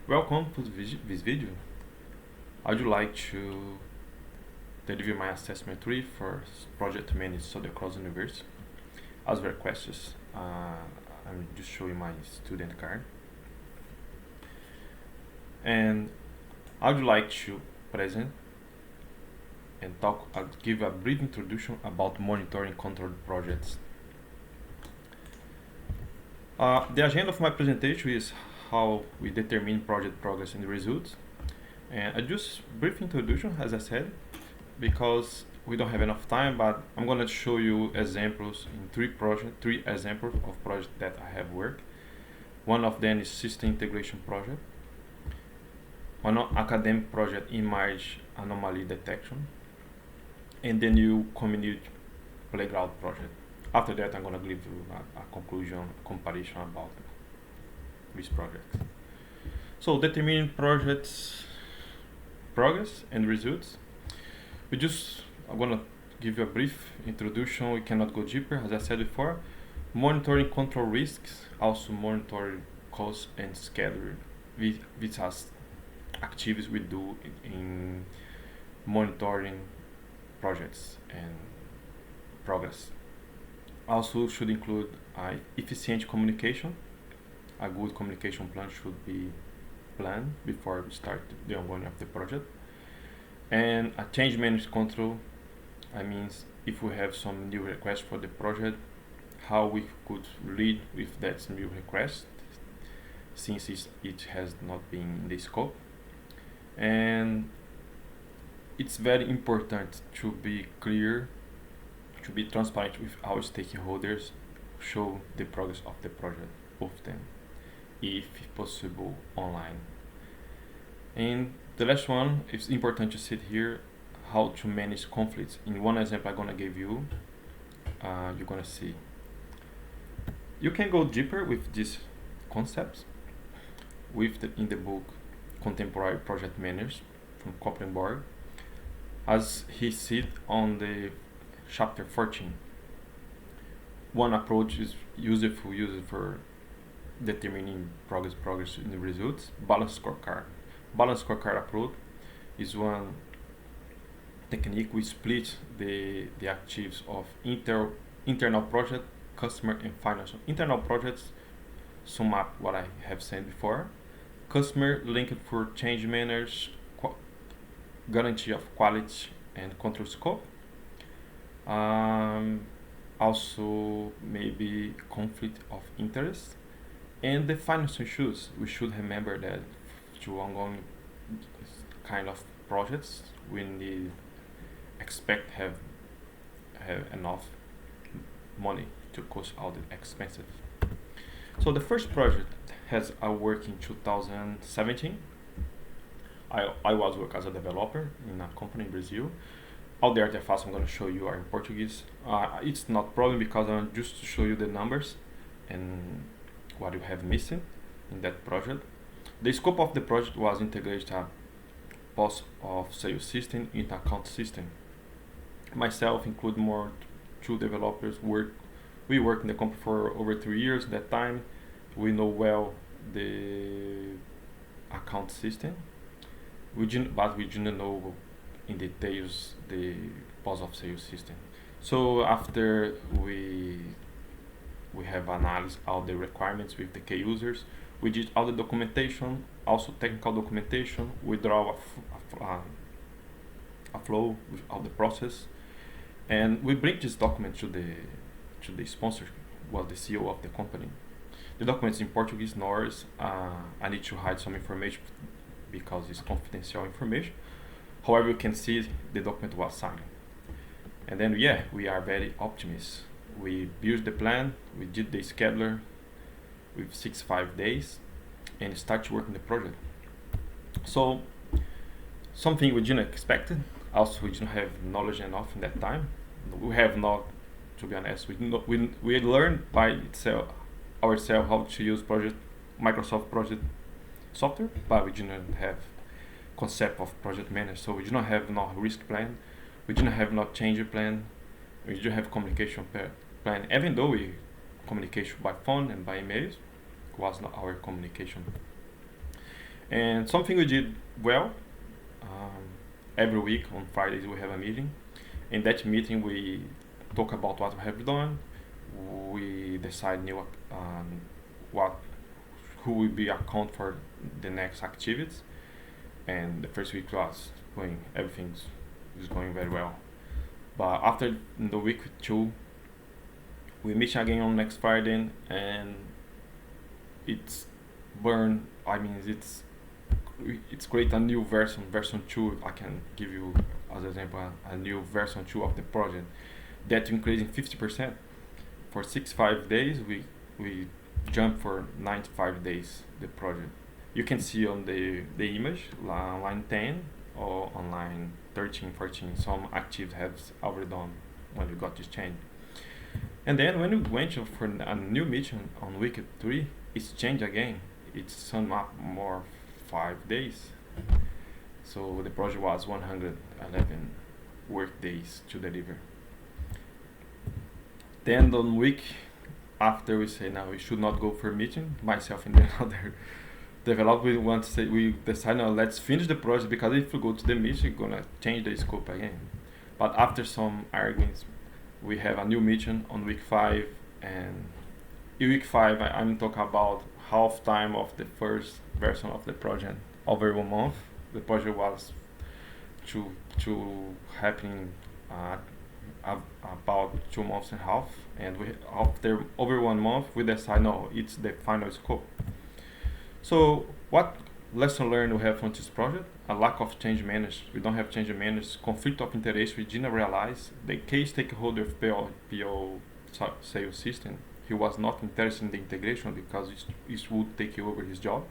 Welcome to this video. I would like to deliver my assessment 3 for project managed study across the university. As requested, I'm just showing my student card. And I would like to present and give a brief introduction about monitoring controlled projects. The agenda of my presentation is how we determine project progress and results. And I just brief introduction, as I said, because we don't have enough time, but I'm gonna show you examples in three examples of projects that I have worked. One of them is system integration project. One academic project image anomaly detection, and the new community playground project. After that, I'm gonna give you a conclusion comparison about this project. So determining projects progress and results. I'm gonna give you a brief introduction. We cannot go deeper, as I said before. Monitoring control risks, also monitoring costs and schedule, which has activities we do in monitoring projects and progress. Also should include efficient communication. A good communication plan should be planned before we start the ongoing of the project. And a change management control, I mean, if we have some new request for the project, how we could lead with that new request, since it has not been in the scope. And it's very important to be clear, to be transparent with our stakeholders, show the progress of the project, of them, if possible, online. And the last one, it's important to sit here, how to manage conflicts. In one example I'm gonna give you, you're gonna see. You can go deeper with these concepts in the book Contemporary Project Managers from Koppenborg, as he said on the chapter 14. One approach is useful for determining progress in the results. Balanced scorecard. Balanced scorecard approach is one technique. We split the activities of internal project, customer, and financial. Internal projects sum up what I have said before. Customer linked for change managers, guarantee of quality and control scope. Also maybe conflict of interest. And the financial issues, we should remember that to ongoing kind of projects, we need expect have enough money to cost all the expenses. So the first project has a work in 2017. I was work as a developer in a company in Brazil. All the artifacts I'm going to show you are in Portuguese. It's not problem because I'm just to show you the numbers and what you have missing in that project. The scope of the project was integrate a post of sales system in account system. Myself include more two developers we worked in the company for over 3 years. At that time we know well the account system, but we didn't know in details the post of sales system. So after we have analyzed all the requirements with the key users, we did all the documentation, also technical documentation. We draw a flow with all the process, and we bring this document to the sponsor, was the CEO of the company. The document is in Portuguese, Norse. I need to hide some information because it's confidential information. However, you can see the document was signed. And then we are very optimistic. We built the plan, we did the scheduler with 65 days, and start working the project. So something we didn't expect. Also, we didn't have knowledge enough in that time. We have not, to be honest. We learned by ourselves how to use Microsoft project software, but we didn't have concept of project manager. So we didn't have no risk plan. We didn't have no change plan. We didn't have communication plan. Even though we communication by phone and by emails, was not our communication. And something we did well, um, every week on Fridays we have a meeting. In that meeting we talk about what we have done. We decide new what who will be account for the next activities. And the first week was going everything's is going very well. But after the week two, we meet again on next Friday, and it's burn. I mean, it's create a new version two. I can give you as an example a new version two of the project that increasing 50%. For 65 days, we jump for 95 days the project. You can see on the image line 10 or on line 13, 14. Some active has already done when we got this change. And then when we went for a new mission on week 3, it's changed again. It's sum up more 5 days. So the project was 111 work days to deliver. Then on week after we say now we should not go for a meeting, myself and the other developer we want to say we decide now let's finish the project because if we go to the meeting we're gonna change the scope again. But after some arguments we have a new meeting on week 5, and in week 5 I'm talking about half time of the first version of the project over 1 month. The project was to happen about 2 months and a half, and we after over 1 month we decide no it's the final scope. So what lesson learned we have from this project? A lack of change management. We don't have change management. Conflict of interest. We didn't realize the key stakeholder of PO sales system. He was not interested in the integration because it would take over his job.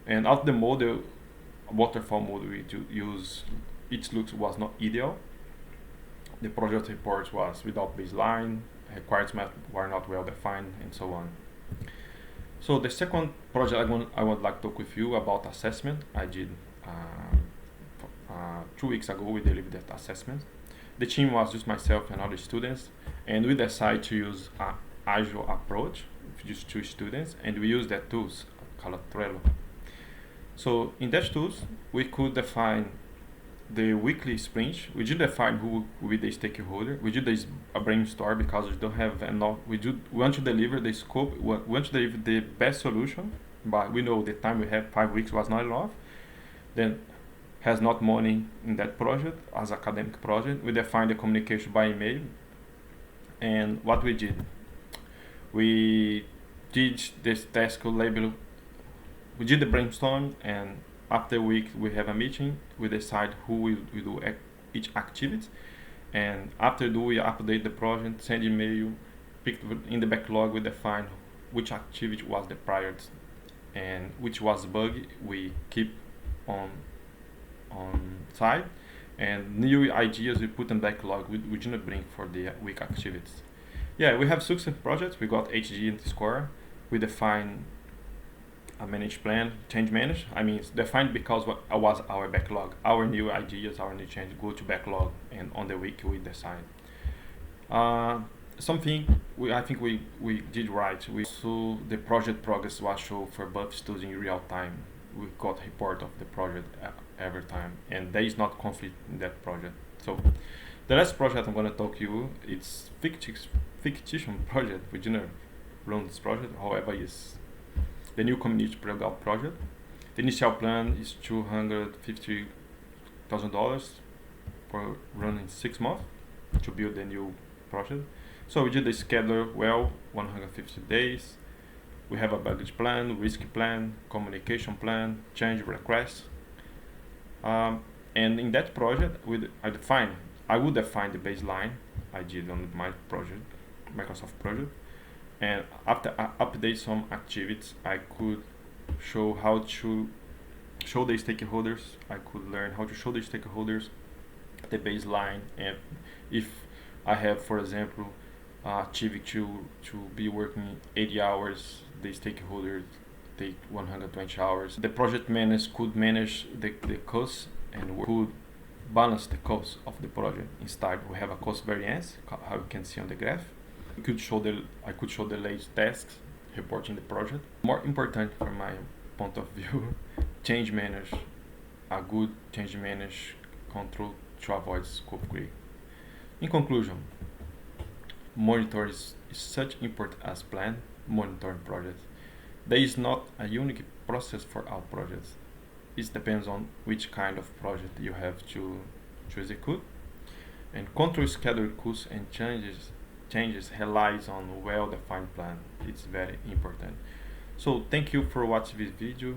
And out the model, waterfall model we use, each looks was not ideal. The project reports was without baseline, requirements were not well defined, and so on. So the second project I would like to talk with you about assessment. I did 2 weeks ago. We delivered that assessment. The team was just myself and other students, and we decided to use an agile approach with just 2 students, and we use that tools called Trello. So in that tools, we could define the weekly sprint. We did define who will be the stakeholder. We did a brainstorm because we don't have enough. We want to deliver the scope. We want to deliver the best solution, but we know the time we have 5 weeks was not enough. Then has not money in that project as academic project. We defined the communication by email, and what we did, we did this task label. We did the brainstorm, and after a week we have a meeting. We decide who will do each activity, and after we update the project, send email, pick in the backlog. We define which activity was the priority and which was bug we keep on side, and new ideas we put in backlog. We didn't bring for the week activities. Yeah, we have success projects. We got HG and score. We define a managed plan, change manage. I mean, it's defined because what was our backlog, our new ideas, our new change go to backlog, and on the week we decide. Something I think we did right. So the project progress was shown for both students in real time. We got report of the project every time, and there is not conflict in that project. So the last project I'm gonna talk to you, it's fictitious project. We didn't run this project, however, is the new community playground project. The initial plan is $250,000 for running 6 months to build the new project. So we did the schedule well, 150 days. We have a baggage plan, risk plan, communication plan, change request. And in that project, I would define the baseline I did on my project, Microsoft project. And after I update some activities, I could show how to show the stakeholders. I could learn how to show the stakeholders the baseline, and if I have, for example, activity to be working 80 hours, the stakeholders take 120 hours. The project manager could manage the cost and could balance the cost of the project. Instead, we have a cost variance, how you can see on the graph. I could show the latest tasks reporting the project. More important from my point of view change manage, a good change manage control to avoid scope creep. In conclusion, monitor is such important as plan monitoring projects. There is not a unique process for all projects. It depends on which kind of project you have to execute. And control schedule costs and changes relies on well-defined plan. It's very important. So thank you for watching this video.